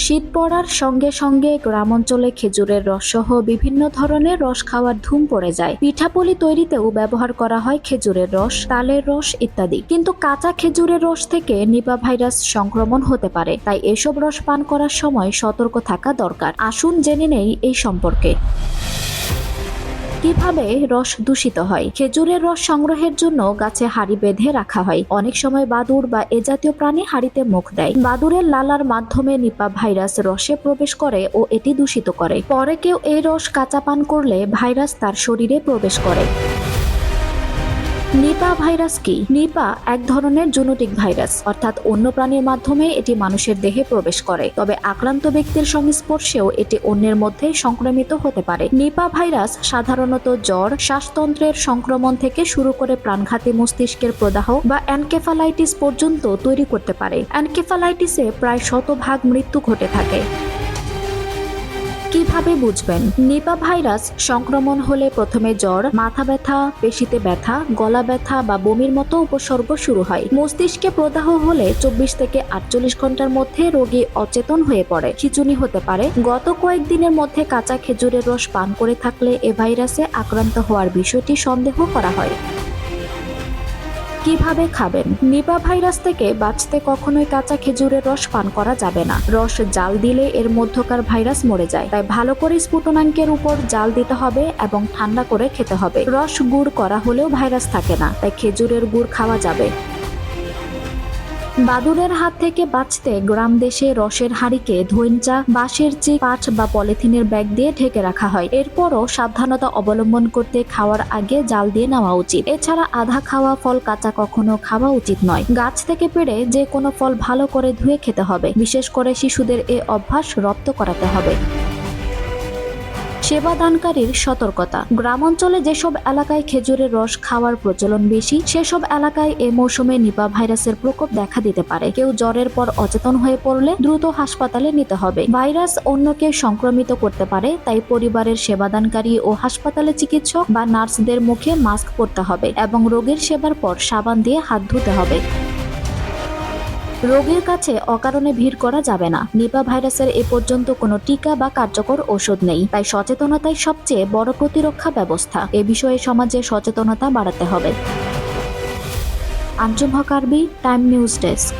শীত পড়ার সঙ্গে সঙ্গে গ্রামাঞ্চলে খেজুরের রস সহ বিভিন্ন ধরনের রস খাওয়ার ধুম পড়ে যায়। পিঠাপুলি তৈরিতেও ব্যবহার করা হয় খেজুরের রস, তালের রস ইত্যাদি। কিন্তু কাঁচা খেজুরের রস থেকে নিপা ভাইরাস সংক্রমণ হতে পারে, তাই এসব রস পান করার সময় সতর্ক থাকা দরকার। আসুন জেনে নেই এই সম্পর্কে। কিভাবে রস দূষিত হয়। খেজুরের রস সংগ্রহের জন্য গাছে হাড়ি বেঁধে রাখা হয়। অনেক সময় বাদুড় বা এ জাতীয় প্রাণী হাড়িতে মুখ দেয়। বাদুড়ের লালার মাধ্যমে নিপা ভাইরাস রসে প্রবেশ করে ও এটি দূষিত করে। পরে কেউ এই রস কাঁচা পান করলে ভাইরাস তার শরীরে প্রবেশ করে। নিপা ভাইরাস কি? নিপা এক ধরনের জুনোটিক ভাইরাস, অর্থাৎ অন্য প্রাণীর মাধ্যমে এটি মানুষের দেহে প্রবেশ করে। তবে আক্রান্ত ব্যক্তির সংস্পর্শেও এটি অন্যের মধ্যে সংক্রমিত হতে পারে। নিপা ভাইরাস সাধারণত জ্বর, শ্বাসতন্ত্রের সংক্রমণ থেকে শুরু করে প্রাণঘাতী মস্তিষ্কের প্রদাহ বা এনকেফালাইটিস পর্যন্ত তৈরি করতে পারে। এনকেফালাইটিসে প্রায় 100% মৃত্যু ঘটে থাকে। কিভাবে বুঝবেন? নিপা ভাইরাস সংক্রমণ হলে প্রথমে জ্বর, মাথা ব্যথা, পেশিতে ব্যথা, গলা ব্যথা বা বমির মতো উপসর্গ শুরু হয়। মস্তিষ্কে প্রদাহ হলে 24 থেকে 48 ঘন্টার মধ্যে রোগী অচেতন হয়ে পড়ে। খিঁচুনি হতে পারে। গত কয়েকদিনের মধ্যে কাঁচা খেজুরের রস পান করে থাকলে এ ভাইরাসে আক্রান্ত হওয়ার বিষয়টি সন্দেহ করা হয়। কিভাবে খাবেন? নিপা ভাইরাস থেকে বাঁচতে কখনোই কাঁচা খেজুরের রস পান করা যাবে না। রস জাল দিলে এর মধ্যকার ভাইরাস মরে যায়। তাই ভালো করে স্ফুটনাঙ্কের উপর জাল দিতে হবে এবং ঠান্ডা করে খেতে হবে। রস গুড় করা হলেও ভাইরাস থাকে না, তাই খেজুরের গুড় খাওয়া যাবে। বাদুড়ের হাত থেকে বাঁচতে গ্রাম দেশে রসের হাঁড়িকে ধৈঞ্চা, বাঁশের চিপ, পাট বা পলিথিনের ব্যাগ দিয়ে ঢেকে রাখা হয়। এরপরও সাবধানতা অবলম্বন করতে খাওয়ার আগে জাল দিয়ে নেওয়া উচিত। এছাড়া আধা খাওয়া ফল কাঁচা কখনো খাওয়া উচিত নয়। গাছ থেকে পেড়ে যে কোনো ফল ভালো করে ধুয়ে খেতে হবে। বিশেষ করে শিশুদের এ অভ্যাস রপ্ত করাতে হবে। সেবাদানকারীর সতর্কতা। গ্রামাঞ্চলে যেসব এলাকায় খেজুরের রস খাওয়ার প্রচলন বেশি, সেসব এলাকায় এ মৌসুমে নিপা ভাইরাসের প্রকোপ দেখা দিতে পারে। কেউ জ্বরের পর অচেতন হয়ে পড়লে দ্রুত হাসপাতালে নিতে হবে। ভাইরাস অন্যকে সংক্রমিত করতে পারে, তাই পরিবারের সেবাদানকারী ও হাসপাতালে চিকিৎসক বা নার্সদের মুখে মাস্ক পরতে হবে এবং রোগীর সেবার পর সাবান দিয়ে হাত ধুতে হবে। রোগীর কাছে অকারণে ভিড় করা যাবে না। নিপা ভাইরাসের এ পর্যন্ত কোনো টিকা বা কার্যকর ওষুধ নেই, তাই সচেতনতাই সবচেয়ে বড় প্রতিরক্ষা ব্যবস্থা। এ বিষয়ে সমাজে সচেতনতা বাড়াতে হবে। আঞ্জুম হক আরবি, টাইম নিউজ ডেস্ক।